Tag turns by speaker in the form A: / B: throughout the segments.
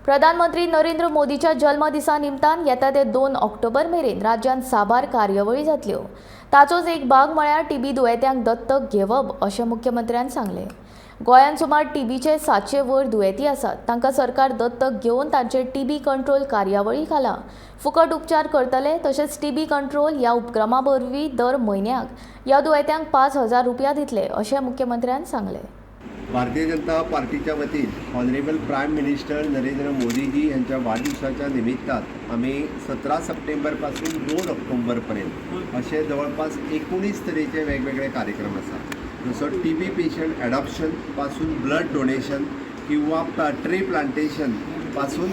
A: प्रधानमंत्री नरेंद्र मोदीच्या जन्मदिसा निमतान येता ते 2 ऑक्टोबर मेरेन राज्यांत साबार कार्यावळी जातल्यो। ताचोच एक भाग म्हळ्यार टीबी दुयेंत्यांक दत्तक घेवप अशें मुख्यमंत्र्यान सांगलें। गोंयांत सुमार टीबीचे 700 वयर दुयेंती आसात। तांकां सरकार दत्तक घेवन तांचे टीबी कंट्रोल कार्यावळी खाला फुकट उपचार करतले। तशेंच टीबी कंट्रोल ह्या उपक्रमा वरवीं दर म्हयन्याक ह्या दुयेंत्यांक 5,000 रुपया दितले अशें मुख्यमंत्र्यान सांगलें।
B: भारतीय जनता पार्टीच्या वतीन honourable prime minister Narendra Modiji यांच्या वाढदिवसाच्या निमित्तान आम्ही 17 सप्टेंबर पासून 2 ऑक्टोबर पर्यंत असे जवळपास 19 तरेचे वेगवेगळे कार्यक्रम असतात। जसं टीबी पेशंट ॲडॉप्शन पासून ब्लड डोनेशन किंवा ट्री प्लांटेशन पासून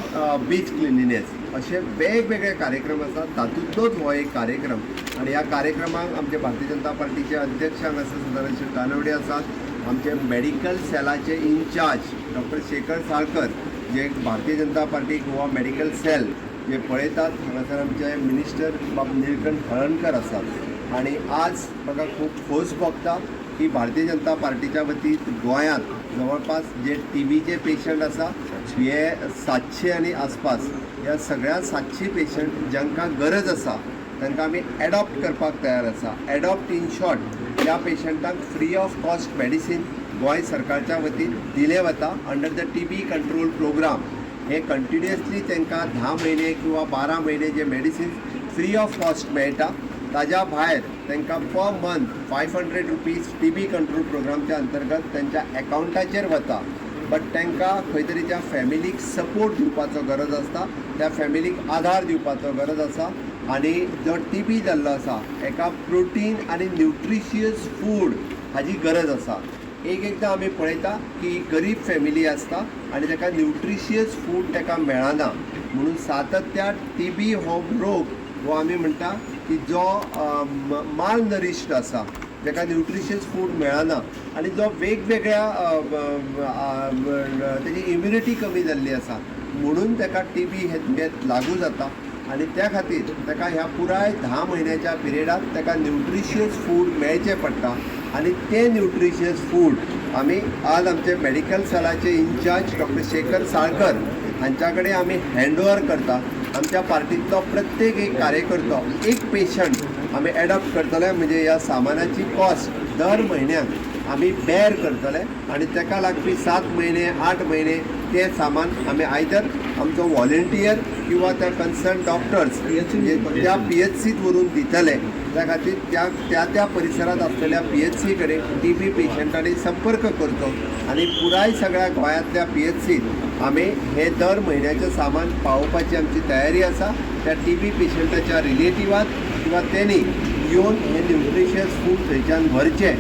B: बीच क्लिनिनेस असे वेगवेगळे कार्यक्रम असतात। तातूंतलोच हो एक कार्यक्रम आणि या कार्यक्रमाक आमचे भारतीय जनता पार्टीचे अध्यक्ष सदानंद तानवडे आसात। आमचे मेडिकल सेलाचे इन्चार्ज डॉक्टर शेखर साळकर जे Bharatiya Janata Party Goa medical cell जे पळयतात, हांगासर आमचे मिनिस्टर बाब निळकंठ हळर्णकर आसात। आणि आज म्हाका खूब खोस भोगता की भारतीय जनता पार्टीच्या वतीन गोंयांत जवळपास जे टीबीचे पेशंट आसा हे 700 आनी आसपास ह्या सगळ्या 700 पेशंट जांकां गरज आसा तांकां आमी एडॉप्ट करपाक तयार आसा। एडॉप्ट इन शॉर्ट ह्या पेशंटांक free of cost medicine Goa सरकारच्या वतीन दिले वता under the TB control programme. हे कंटिन्युअसली तांकां 10 महिने किंवा 12 महिने जे मेडिसीन फ्री ऑफ कॉस्ट मेळटा। ताज्या भायर तांकां per month 500 rupees TB control प्रोग्रामच्या अंतर्गत त्यांच्या अकाउंटाचेर वता। बट तांकां खंय तरी त्या फॅमिलीक सपोर्ट दिवपाचो गरज आसता, त्या फॅमिलीक आधार दिवपाचो गरज आसा। आणि जो टीबी जाल्लो आसा एका प्रोटीन आणि न्यूट्रिशियस फूड हाची गरज आसा। एकदां आमी पळयता की गरीब फॅमिली आसता आणि ताका न्यूट्रिशियस फूड ताका मेळना म्हणून सातत्यान टीबी हो रोग हो आमी म्हणटा की जो माल नरिश्ड आसा जाका न्यूट्रिशियस फूड मेळना आणि जो वेगवेगळ्या तेजी इम्युनिटी कमी जाल्ली आसा म्हणून ताका टीबी हे दुयेंत लागू जाता। आणि त्या खातीर ताका ह्या पुराय 10 महिन्याच्या पिरियडाक ताका न्यूट्रिशियस फूड मेळचें पडटा। आणि ते न्यूट्रिशियस फूड आमी आज आमचे मेडिकल सेलाचे इन्चार्ज डॉक्टर शेखर साळकर हांच्या कडेन आमी हँडओवर करता। आमच्या पार्टींतलो प्रत्येक एक कार्यकर्तो एक पेशंट आमी एडॉप्ट करतले म्हणजे ह्या सामानाची कॉस्ट दर म्हयन्याक आमी बेर करतले आणि ताका लागपी 7 महिने 8 महिने ते सामान आमी आयदर आमचो व्हॉलंटियर किंवा त्या कन्सर्न डॉक्टर्स म्हणजे त्या PHCत व्हरून दितले। त्या खातीर त्या परिसरात असलेल्या PHC कडेन टीबी पेशंटांनी संपर्क करचो आणि पुराय सगळ्या गोंयांतल्या PHCत आमी हे दर म्हयन्याचें सामान पावोवपाची आमची तयारी आसा। त्या टीबी पेशंटाच्या रिलेटिवात किंवा तेणी येवन हे न्यूट्रिशियस फूड थंयच्यान व्हरचें